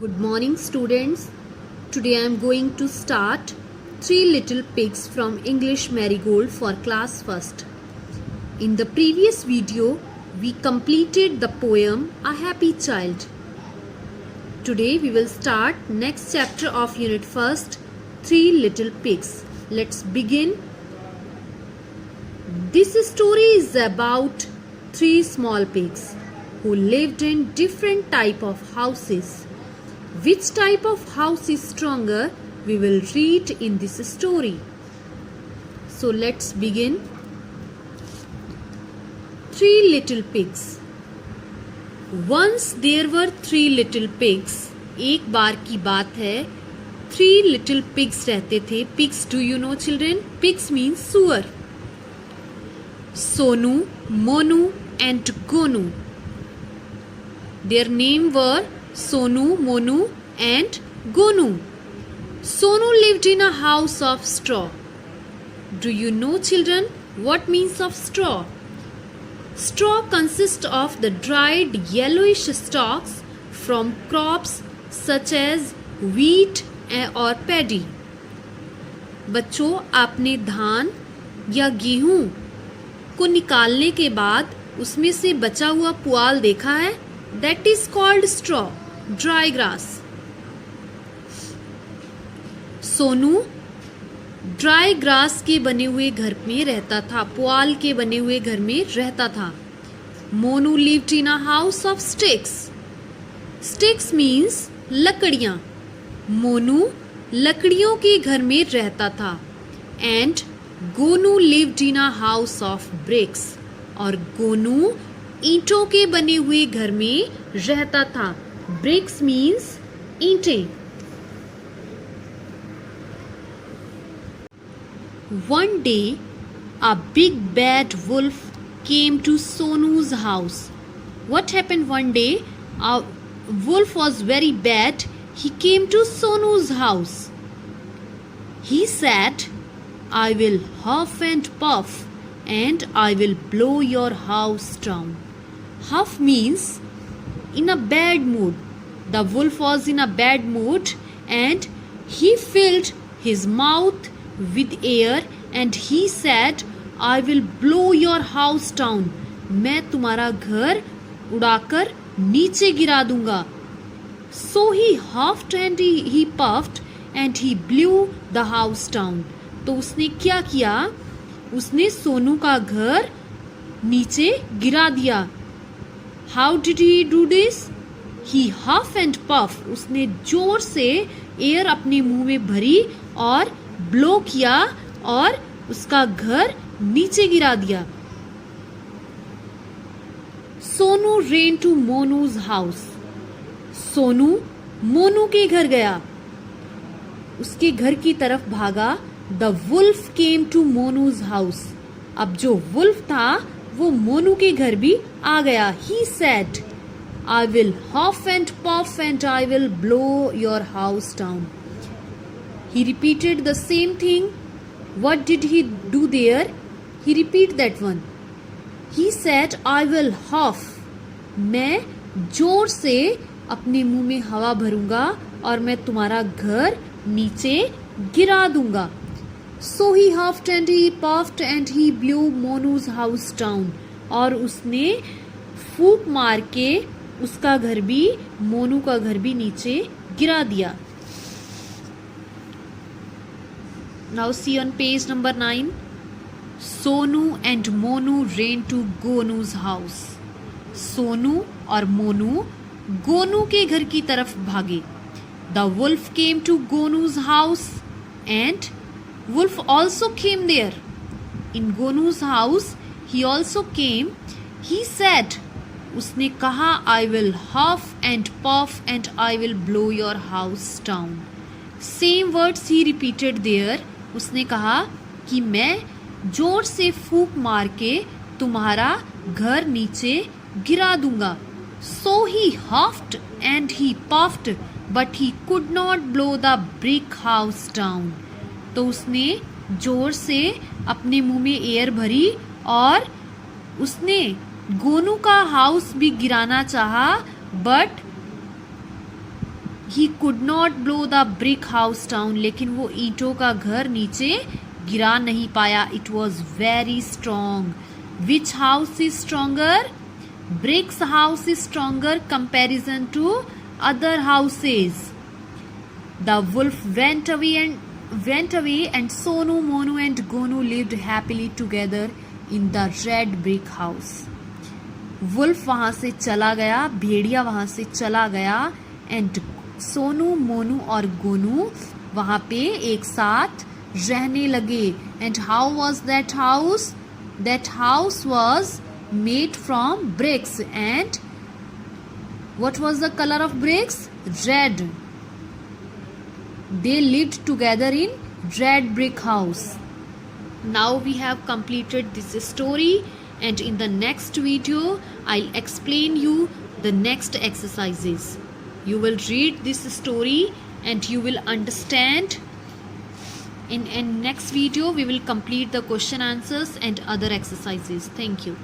Good morning, students. Today I am going to start Three Little Pigs from English Marigold for class 1st. In the previous video, we completed the poem A Happy Child. Today we will start next chapter of Unit 1st, Three Little Pigs. Let's begin. This story is about three small pigs who lived in different type of houses. Which type of house is stronger, we will read in this story. So let's begin. Three Little Pigs. Once there were three little pigs. एक बार की बात है, three little pigs रहते थे. Pigs, do you know children? Pigs means sugar. Sonu, Monu and Gonu. Their name were Sonu, Monu and Gonu. Sonu lived in a house of straw. Do you know children what means of straw? Straw consists of the dried yellowish stalks from crops such as wheat or paddy. बच्चों, आपने धान या गेहूं को निकालने के बाद उसमें से बचा हुआ पुआल देखा है? That is called straw, dry grass. Sonu dry grass के बने हुए घर में रहता था, पुआल के बने हुए घर में रहता था. Monu lived in a house of sticks. Sticks means लकड़ियां. मोनू लकड़ियों के घर में रहता था. And Gonu lived in a house of BRICS. और गोनू ईंटों के बने हुए घर में रहता था. ब्रिक्स मीन्स ईंटें. One day, a big bad wolf came to Sonu's house. What happened one day? A wolf was very bad. He came to Sonu's house. He said, I will huff and puff and I will blow your house down. Huff means in a bad mood. The wolf was in a bad mood and he filled his mouth with air and he said, I will blow your house down. मैं तुम्हारा घर उड़ाकर नीचे गिरा दूंगा. So he huffed and he puffed and he blew the house down. तो उसने क्या किया? उसने सोनू का घर नीचे गिरा दिया. How did he do this? He huff and puff. उसने जोर से एयर अपने मुंह में भरी और ब्लो किया और उसका घर नीचे गिरा दिया. Sonu ran to Monu's house. Sonu Monu के घर गया, उसके घर की तरफ भागा. The wolf came to Monu's house. अब जो वुल्फ था वो मोनू के घर भी आ गया. He said, I will huff and puff and I will blow your house down. He repeated the same thing. What did he do there? He repeated that one. He said, I will huff. मैं जोर से अपने मुंह में हवा भरूंगा और मैं तुम्हारा घर नीचे गिरा दूंगा. So he huffed and he puffed and he blew Monu's house down. और उसने फूंक मार के उसका घर भी, मोनू का घर भी नीचे गिरा दिया. Now see on page number 9. Sonu and Monu ran to Gonu's house. Sonu और मोनू गोनू के घर की तरफ भागे. The wolf came to Gonu's house and wolf also came there. In Gonu's house he also came. He said, उसने कहा, I will huff and puff and I will blow your house down. Same words he repeated there. उसने कहा कि मैं जोर से फूंक मार के तुम्हारा घर नीचे गिरा दूंगा. So he huffed and he puffed, but he could not blow the brick house down. तो उसने जोर से अपने मुंह में एयर भरी और उसने गोनू का हाउस भी गिराना चाहा, but He could not blow the brick house down. लेकिन वो ईंटों का घर नीचे गिरा नहीं पाया. It was very strong. Which house is stronger? Brick's house is stronger comparison to other houses. The wolf went away and Sonu, Monu and Gonu lived happily together in the red brick house. Wolf वहाँ से चला गया, भेड़िया वहाँ से चला गया and Sonu, Monu और गोनू वहाँ पे एक साथ रहने लगे. And how was that house? That house was made from bricks. And what was the color of bricks? Red. They lived together in red brick house. Now we have completed this story, and in the next video I'll explain you the next exercises. You will read this story and you will understand. In next video we will complete the question answers and other exercises. Thank you.